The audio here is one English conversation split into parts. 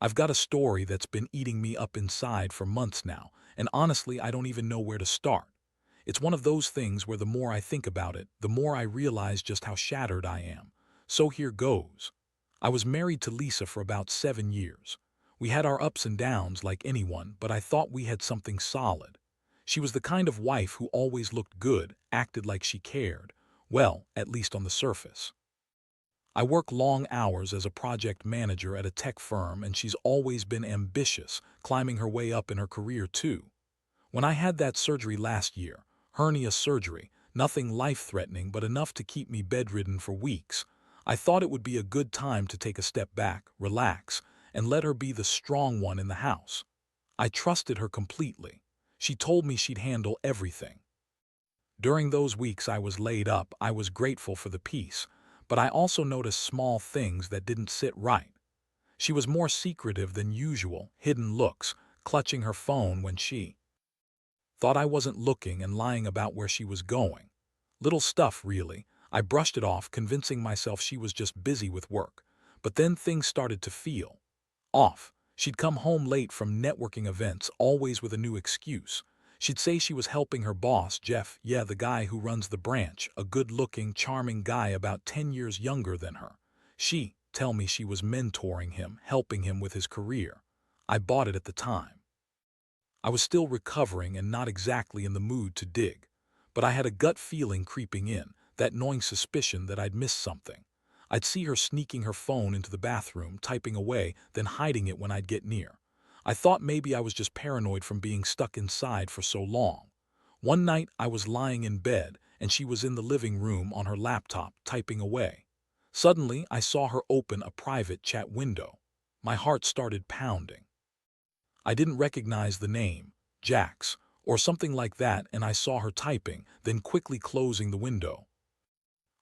I've got a story that's been eating me up inside for months now, and honestly, I don't even know where to start. It's one of those things where the more I think about it, the more I realize just how shattered I am. So here goes. I was married to Lisa for about 7 years. We had our ups and downs like anyone, but I thought we had something solid. She was the kind of wife who always looked good, acted like she cared. Well, at least on the surface. I work long hours as a project manager at a tech firm, and she's always been ambitious, climbing her way up in her career too. When I had that surgery last year, hernia surgery, nothing life-threatening but enough to keep me bedridden for weeks, I thought it would be a good time to take a step back, relax, and let her be the strong one in the house. I trusted her completely. She told me she'd handle everything. During those weeks I was laid up, I was grateful for the peace, but I also noticed small things that didn't sit right. She was more secretive than usual, hidden looks, clutching her phone when she thought I wasn't looking and lying about where she was going. Little stuff, really. I brushed it off, convincing myself she was just busy with work. But then things started to feel off. She'd come home late from networking events, always with a new excuse. She'd say she was helping her boss, Jeff, yeah, the guy who runs the branch, a good-looking, charming guy about 10 years younger than her. She tell me she was mentoring him, helping him with his career. I bought it at the time. I was still recovering and not exactly in the mood to dig. But I had a gut feeling creeping in, that gnawing suspicion that I'd missed something. I'd see her sneaking her phone into the bathroom, typing away, then hiding it when I'd get near. I thought maybe I was just paranoid from being stuck inside for so long. One night I was lying in bed, and she was in the living room on her laptop, typing away. Suddenly, I saw her open a private chat window. My heart started pounding. I didn't recognize the name, Jax, or something like that, and I saw her typing, then quickly closing the window.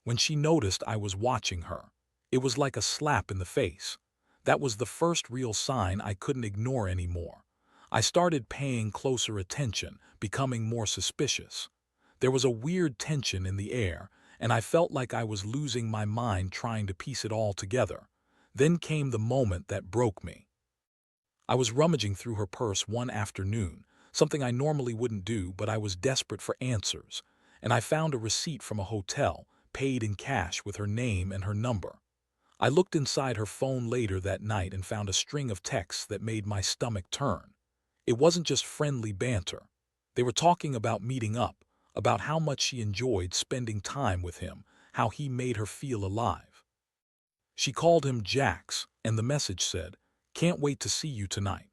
When she noticed I was watching her, it was like a slap in the face. That was the first real sign I couldn't ignore anymore. I started paying closer attention, becoming more suspicious. There was a weird tension in the air, and I felt like I was losing my mind trying to piece it all together. Then came the moment that broke me. I was rummaging through her purse one afternoon, something I normally wouldn't do, but I was desperate for answers, and I found a receipt from a hotel, paid in cash with her name and her number. I looked inside her phone later that night and found a string of texts that made my stomach turn. It wasn't just friendly banter. They were talking about meeting up, about how much she enjoyed spending time with him, how he made her feel alive. She called him Jax, and the message said, "Can't wait to see you tonight."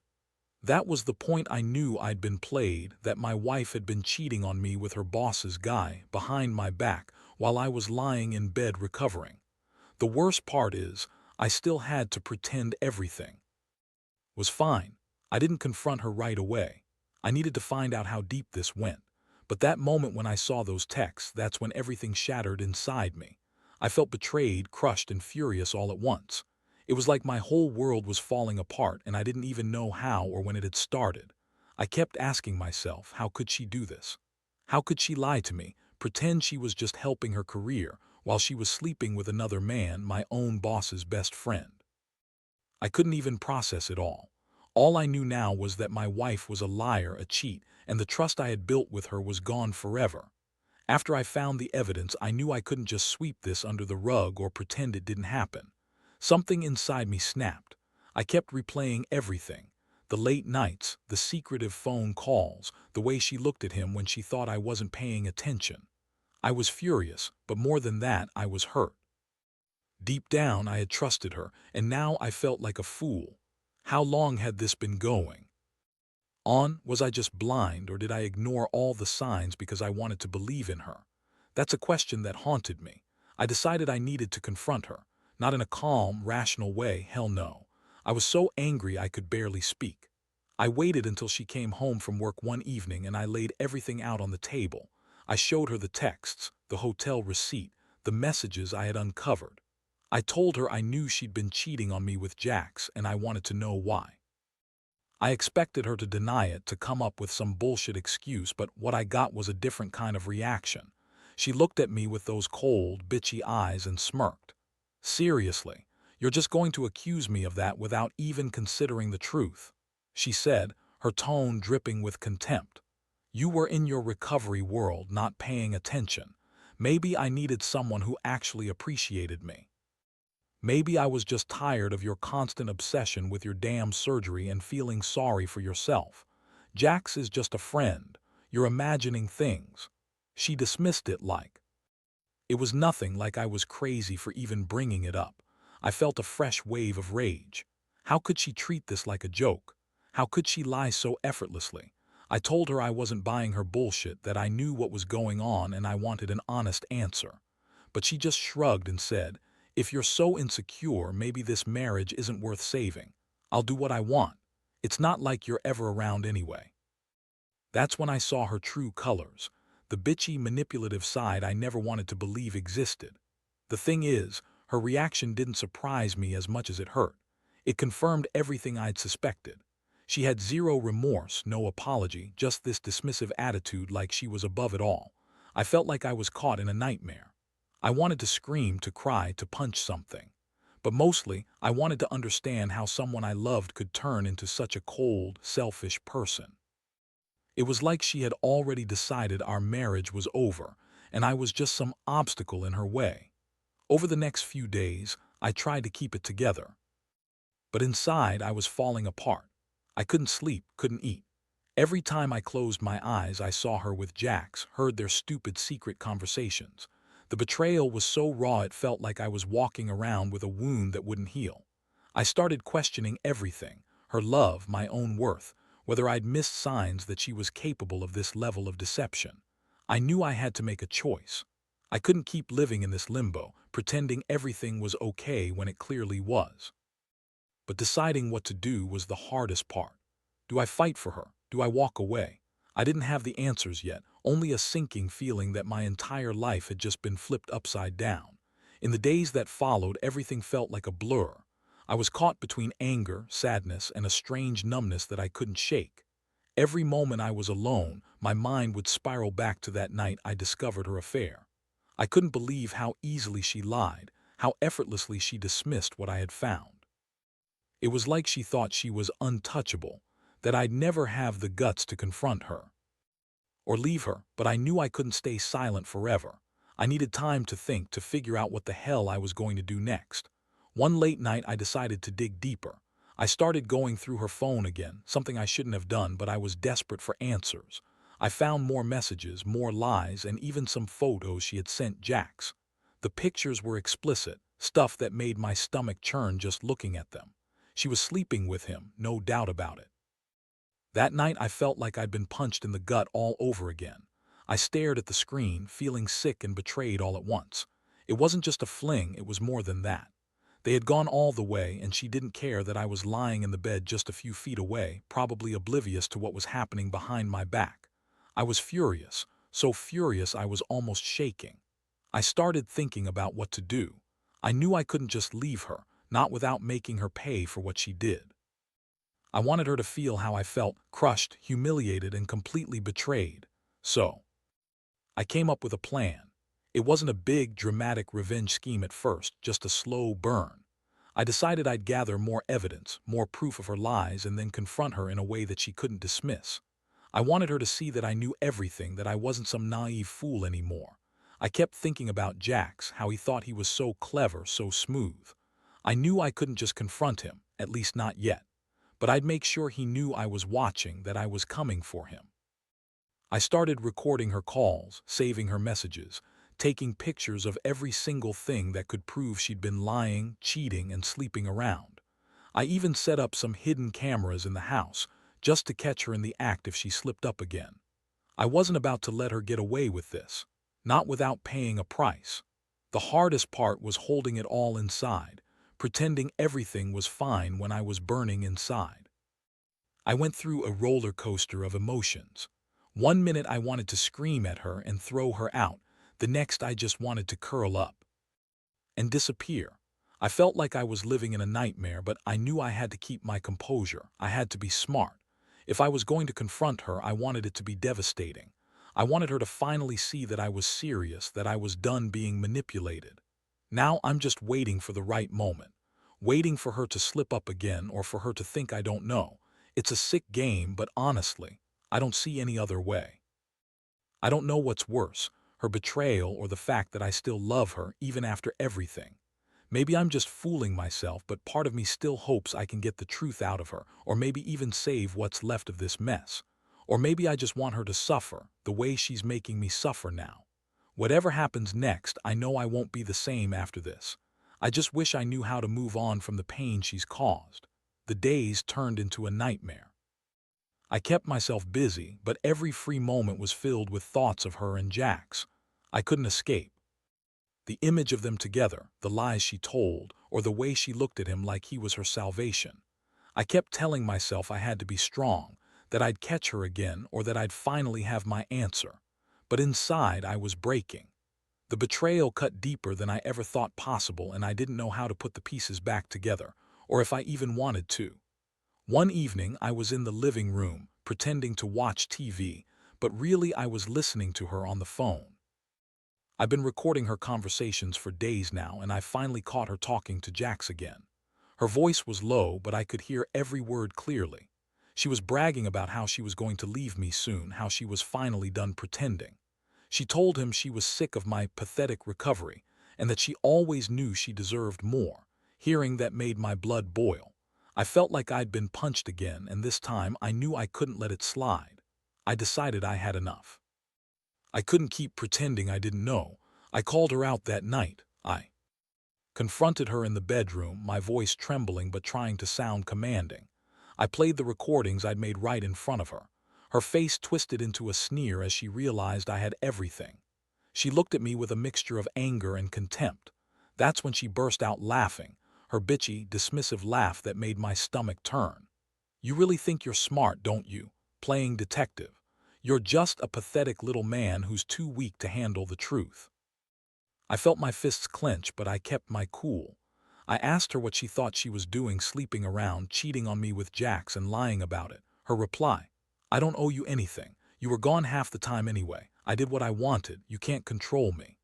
That was the point I knew I'd been played, that my wife had been cheating on me with her boss's guy, behind my back, while I was lying in bed recovering. The worst part is, I still had to pretend everything was fine. I didn't confront her right away. I needed to find out how deep this went. But that moment when I saw those texts, that's when everything shattered inside me. I felt betrayed, crushed, and furious all at once. It was like my whole world was falling apart, and I didn't even know how or when it had started. I kept asking myself, how could she do this? How could she lie to me, pretend she was just helping her career, while she was sleeping with another man, my own boss's best friend? I couldn't even process it all. All I knew now was that my wife was a liar, a cheat, and the trust I had built with her was gone forever. After I found the evidence, I knew I couldn't just sweep this under the rug or pretend it didn't happen. Something inside me snapped. I kept replaying everything. The late nights, the secretive phone calls, the way she looked at him when she thought I wasn't paying attention. I was furious, but more than that, I was hurt. Deep down, I had trusted her, and now I felt like a fool. How long had this been going on? Was I just blind, or did I ignore all the signs because I wanted to believe in her? That's a question that haunted me. I decided I needed to confront her. Not in a calm, rational way, hell no. I was so angry I could barely speak. I waited until she came home from work one evening and I laid everything out on the table. I showed her the texts, the hotel receipt, the messages I had uncovered. I told her I knew she'd been cheating on me with Jax and I wanted to know why. I expected her to deny it, to come up with some bullshit excuse, but what I got was a different kind of reaction. She looked at me with those cold, bitchy eyes and smirked. "Seriously, You're just going to accuse me of that without even considering the truth," she said, her tone dripping with contempt. "You were in your recovery world, not paying attention. Maybe I needed someone who actually appreciated me. Maybe I was just tired of your constant obsession with your damn surgery and feeling sorry for yourself. Jax is just a friend. You're imagining things." She dismissed it like it was nothing, like I was crazy for even bringing it up. I felt a fresh wave of rage. How could she treat this like a joke? How could she lie so effortlessly? I told her I wasn't buying her bullshit, that I knew what was going on and I wanted an honest answer. But she just shrugged and said, "If you're so insecure, maybe this marriage isn't worth saving. I'll do what I want. It's not like you're ever around anyway." That's when I saw her true colors, the bitchy, manipulative side I never wanted to believe existed. The thing is, her reaction didn't surprise me as much as it hurt. It confirmed everything I'd suspected. She had zero remorse, no apology, just this dismissive attitude like she was above it all. I felt like I was caught in a nightmare. I wanted to scream, to cry, to punch something. But mostly, I wanted to understand how someone I loved could turn into such a cold, selfish person. It was like she had already decided our marriage was over, and I was just some obstacle in her way. Over the next few days, I tried to keep it together. But inside, I was falling apart. I couldn't sleep, couldn't eat. Every time I closed my eyes, I saw her with Jax, heard their stupid secret conversations. The betrayal was so raw it felt like I was walking around with a wound that wouldn't heal. I started questioning everything, her love, my own worth, whether I'd missed signs that she was capable of this level of deception. I knew I had to make a choice. I couldn't keep living in this limbo, pretending everything was okay when it clearly was. But deciding what to do was the hardest part. Do I fight for her? Do I walk away? I didn't have the answers yet, only a sinking feeling that my entire life had just been flipped upside down. In the days that followed, everything felt like a blur. I was caught between anger, sadness, and a strange numbness that I couldn't shake. Every moment I was alone, my mind would spiral back to that night I discovered her affair. I couldn't believe how easily she lied, how effortlessly she dismissed what I had found. It was like she thought she was untouchable, that I'd never have the guts to confront her or leave her, but I knew I couldn't stay silent forever. I needed time to think, to figure out what the hell I was going to do next. One late night, I decided to dig deeper. I started going through her phone again, something I shouldn't have done, but I was desperate for answers. I found more messages, more lies, and even some photos she had sent Jax. The pictures were explicit, stuff that made my stomach churn just looking at them. She was sleeping with him, no doubt about it. That night I felt like I'd been punched in the gut all over again. I stared at the screen, feeling sick and betrayed all at once. It wasn't just a fling, it was more than that. They had gone all the way, and she didn't care that I was lying in the bed just a few feet away, probably oblivious to what was happening behind my back. I was furious, so furious I was almost shaking. I started thinking about what to do. I knew I couldn't just leave her, not without making her pay for what she did. I wanted her to feel how I felt, crushed, humiliated, and completely betrayed. So, I came up with a plan. It wasn't a big, dramatic revenge scheme at first, just a slow burn. I decided I'd gather more evidence, more proof of her lies, and then confront her in a way that she couldn't dismiss. I wanted her to see that I knew everything, that I wasn't some naive fool anymore. I kept thinking about Jax, how he thought he was so clever, so smooth. I knew I couldn't just confront him, at least not yet. But I'd make sure he knew I was watching, that I was coming for him. I started recording her calls, saving her messages, taking pictures of every single thing that could prove she'd been lying, cheating, and sleeping around. I even set up some hidden cameras in the house, just to catch her in the act if she slipped up again. I wasn't about to let her get away with this, not without paying a price. The hardest part was holding it all inside, pretending everything was fine when I was burning inside. I went through a roller coaster of emotions. One minute I wanted to scream at her and throw her out, the next I just wanted to curl up and disappear. I felt like I was living in a nightmare, but I knew I had to keep my composure. I had to be smart. If I was going to confront her, I wanted it to be devastating. I wanted her to finally see that I was serious, that I was done being manipulated. Now I'm just waiting for the right moment. waiting for her to slip up again or for her to think I don't know. It's a sick game, but honestly, I don't see any other way. I don't know what's worse, her betrayal or the fact that I still love her even after everything. Maybe I'm just fooling myself, but part of me still hopes I can get the truth out of her, or maybe even save what's left of this mess. Or maybe I just want her to suffer, the way she's making me suffer now. Whatever happens next, I know I won't be the same after this. I just wish I knew how to move on from the pain she's caused. The days turned into a nightmare. I kept myself busy, but every free moment was filled with thoughts of her and Jax. I couldn't escape. The image of them together, the lies she told, or the way she looked at him like he was her salvation. I kept telling myself I had to be strong, that I'd catch her again, or that I'd finally have my answer. But inside, I was breaking. The betrayal cut deeper than I ever thought possible, and I didn't know how to put the pieces back together, or if I even wanted to. One evening, I was in the living room, pretending to watch TV, but really I was listening to her on the phone. I've been recording her conversations for days now, and I finally caught her talking to Jax again. Her voice was low, but I could hear every word clearly. She was bragging about how she was going to leave me soon, how she was finally done pretending. She told him she was sick of my pathetic recovery, and that she always knew she deserved more. Hearing that made my blood boil. I felt like I'd been punched again, and this time I knew I couldn't let it slide. I decided I had enough. I couldn't keep pretending I didn't know. I called her out that night. I confronted her in the bedroom, my voice trembling but trying to sound commanding. I played the recordings I'd made right in front of her. Her face twisted into a sneer as she realized I had everything. She looked at me with a mixture of anger and contempt. That's when she burst out laughing, her bitchy, dismissive laugh that made my stomach turn. You really think you're smart, don't you? Playing detective. You're just a pathetic little man who's too weak to handle the truth. I felt my fists clench, but I kept my cool. I asked her what she thought she was doing, sleeping around, cheating on me with Jax and lying about it. Her reply: I don't owe you anything. You were gone half the time anyway. I did what I wanted. You can't control me.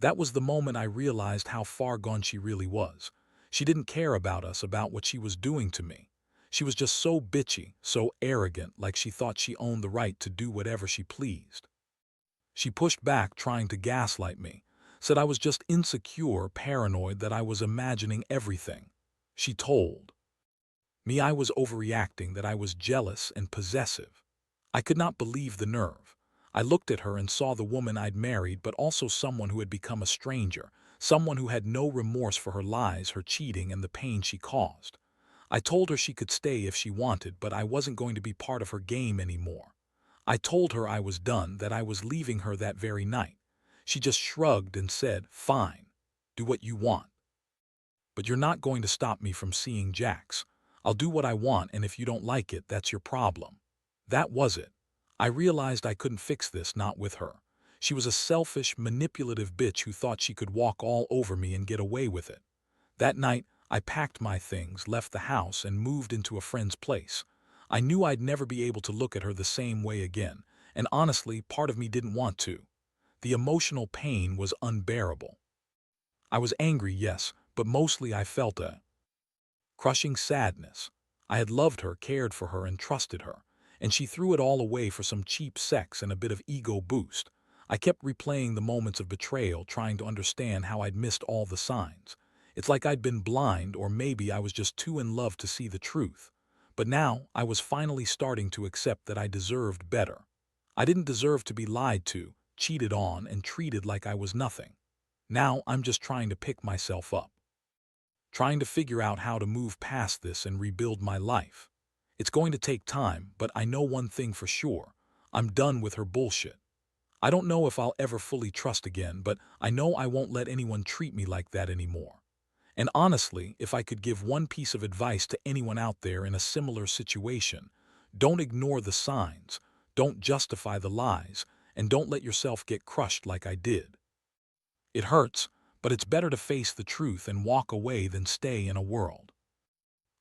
That was the moment I realized how far gone she really was. She didn't care about us, about what she was doing to me. She was just so bitchy, so arrogant, like she thought she owned the right to do whatever she pleased. She pushed back, trying to gaslight me, said I was just insecure, paranoid, that I was imagining everything. She told me I was overreacting, that I was jealous and possessive. I could not believe the nerve. I looked at her and saw the woman I'd married, but also someone who had become a stranger, someone who had no remorse for her lies, her cheating, and the pain she caused. I told her she could stay if she wanted, but I wasn't going to be part of her game anymore. I told her I was done, that I was leaving her that very night. She just shrugged and said, fine, do what you want. But you're not going to stop me from seeing Jax. I'll do what I want, and if you don't like it, that's your problem. That was it. I realized I couldn't fix this, not with her. She was a selfish, manipulative bitch who thought she could walk all over me and get away with it. That night, I packed my things, left the house, and moved into a friend's place. I knew I'd never be able to look at her the same way again, and honestly, part of me didn't want to. The emotional pain was unbearable. I was angry, yes, but mostly I felt a crushing sadness. I had loved her, cared for her, and trusted her, and she threw it all away for some cheap sex and a bit of ego boost. I kept replaying the moments of betrayal, trying to understand how I'd missed all the signs. It's like I'd been blind, or maybe I was just too in love to see the truth. But now I was finally starting to accept that I deserved better. I didn't deserve to be lied to, cheated on, and treated like I was nothing. Now I'm just trying to pick myself up, trying to figure out how to move past this and rebuild my life. It's going to take time, but I know one thing for sure. I'm done with her bullshit. I don't know if I'll ever fully trust again, but I know I won't let anyone treat me like that anymore. And honestly, if I could give one piece of advice to anyone out there in a similar situation, don't ignore the signs, don't justify the lies, and don't let yourself get crushed like I did. It hurts, but it's better to face the truth and walk away than stay in a world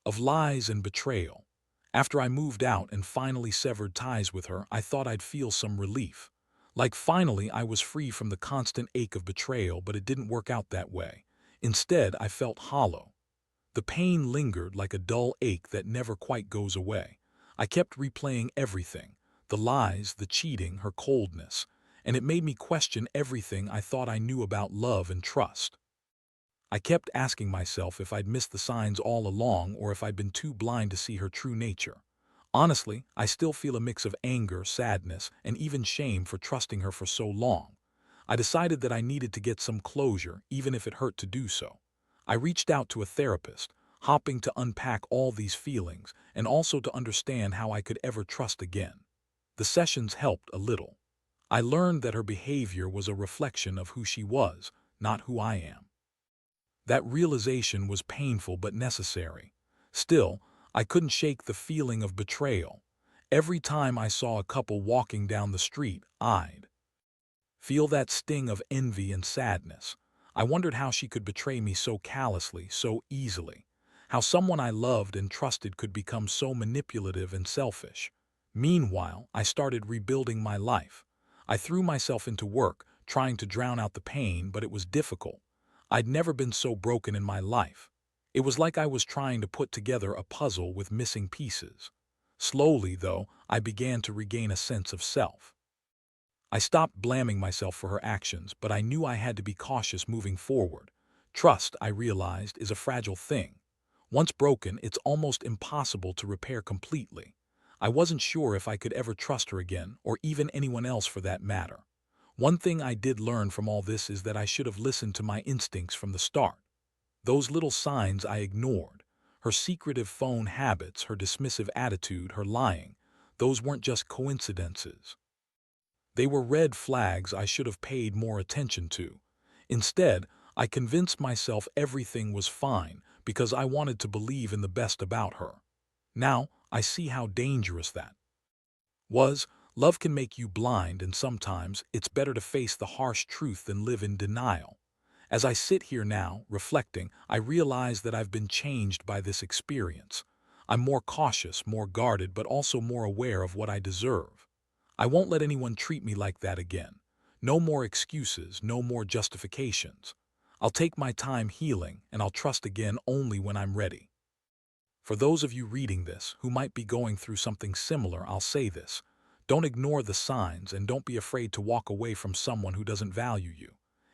of lies and betrayal. After I moved out and finally severed ties with her, I thought I'd feel some relief. Like finally I was free from the constant ache of betrayal, but it didn't work out that way. Instead, I felt hollow. The pain lingered like a dull ache that never quite goes away. I kept replaying everything, the lies, the cheating, her coldness, and it made me question everything I thought I knew about love and trust. I kept asking myself if I'd missed the signs all along or if I'd been too blind to see her true nature. Honestly, I still feel a mix of anger, sadness, and even shame for trusting her for so long. I decided that I needed to get some closure, even if it hurt to do so. I reached out to a therapist, hoping to unpack all these feelings and also to understand how I could ever trust again. The sessions helped a little. I learned that her behavior was a reflection of who she was, not who I am. That realization was painful but necessary. Still, I couldn't shake the feeling of betrayal. Every time I saw a couple walking down the street, I'd feel that sting of envy and sadness. I wondered how she could betray me so callously, so easily. How someone I loved and trusted could become so manipulative and selfish. Meanwhile, I started rebuilding my life. I threw myself into work, trying to drown out the pain, but it was difficult. I'd never been so broken in my life. It was like I was trying to put together a puzzle with missing pieces. Slowly, though, I began to regain a sense of self. I stopped blaming myself for her actions, but I knew I had to be cautious moving forward. Trust, I realized, is a fragile thing. Once broken, it's almost impossible to repair completely. I wasn't sure if I could ever trust her again, or even anyone else for that matter. One thing I did learn from all this is that I should have listened to my instincts from the start. Those little signs I ignored, her secretive phone habits, her dismissive attitude, her lying, those weren't just coincidences. They were red flags I should have paid more attention to. Instead, I convinced myself everything was fine because I wanted to believe in the best about her. Now, I see how dangerous that was. Love can make you blind, and sometimes it's better to face the harsh truth than live in denial. As I sit here now, reflecting, I realize that I've been changed by this experience. I'm more cautious, more guarded, but also more aware of what I deserve. I won't let anyone treat me like that again. No more excuses, no more justifications. I'll take my time healing, and I'll trust again only when I'm ready. For those of you reading this who might be going through something similar, I'll say this. Don't ignore the signs and don't be afraid to walk away from someone who doesn't value you.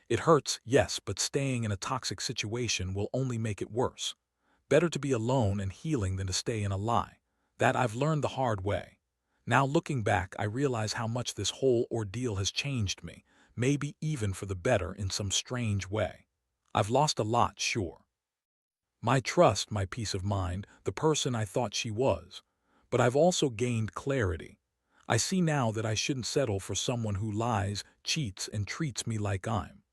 It hurts, yes, but staying in a toxic situation will only make it worse. Better to be alone and healing than to stay in a lie. That I've learned the hard way. Now looking back, I realize how much this whole ordeal has changed me, maybe even for the better in some strange way. I've lost a lot, sure. My trust, my peace of mind, the person I thought she was. But I've also gained clarity. I see now that I shouldn't settle for someone who lies, cheats, and treats me like I'm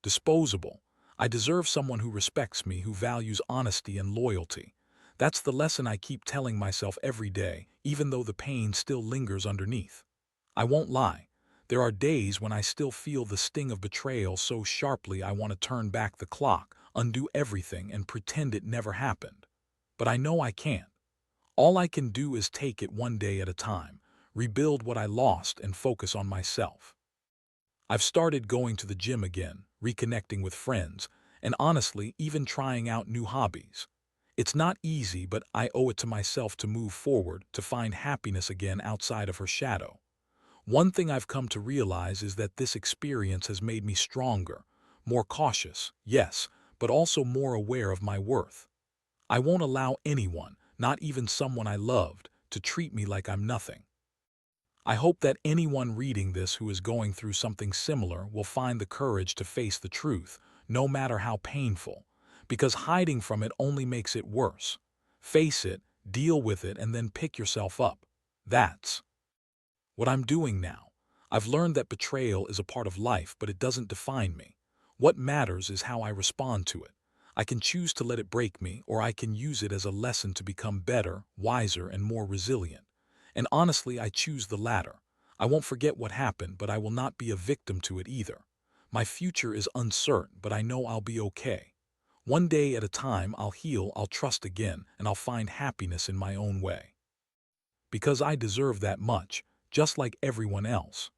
disposable. I deserve someone who respects me, who values honesty and loyalty. That's the lesson I keep telling myself every day, even though the pain still lingers underneath. I won't lie. There are days when I still feel the sting of betrayal so sharply I want to turn back the clock, undo everything, and pretend it never happened. But I know I can't. All I can do is take it one day at a time, rebuild what I lost, and focus on myself. I've started going to the gym again, reconnecting with friends, and honestly, even trying out new hobbies. It's not easy, but I owe it to myself to move forward, to find happiness again outside of her shadow. One thing I've come to realize is that this experience has made me stronger, more cautious, yes, but also more aware of my worth. I won't allow anyone, not even someone I loved, to treat me like I'm nothing. I hope that anyone reading this who is going through something similar will find the courage to face the truth, no matter how painful, because hiding from it only makes it worse. Face it, deal with it, and then pick yourself up. That's what I'm doing now. I've learned that betrayal is a part of life, but it doesn't define me. What matters is how I respond to it. I can choose to let it break me, or I can use it as a lesson to become better, wiser, and more resilient. And honestly, I choose the latter. I won't forget what happened, but I will not be a victim to it either. My future is uncertain, but I know I'll be okay. One day at a time, I'll heal, I'll trust again, and I'll find happiness in my own way. Because I deserve that much, just like everyone else.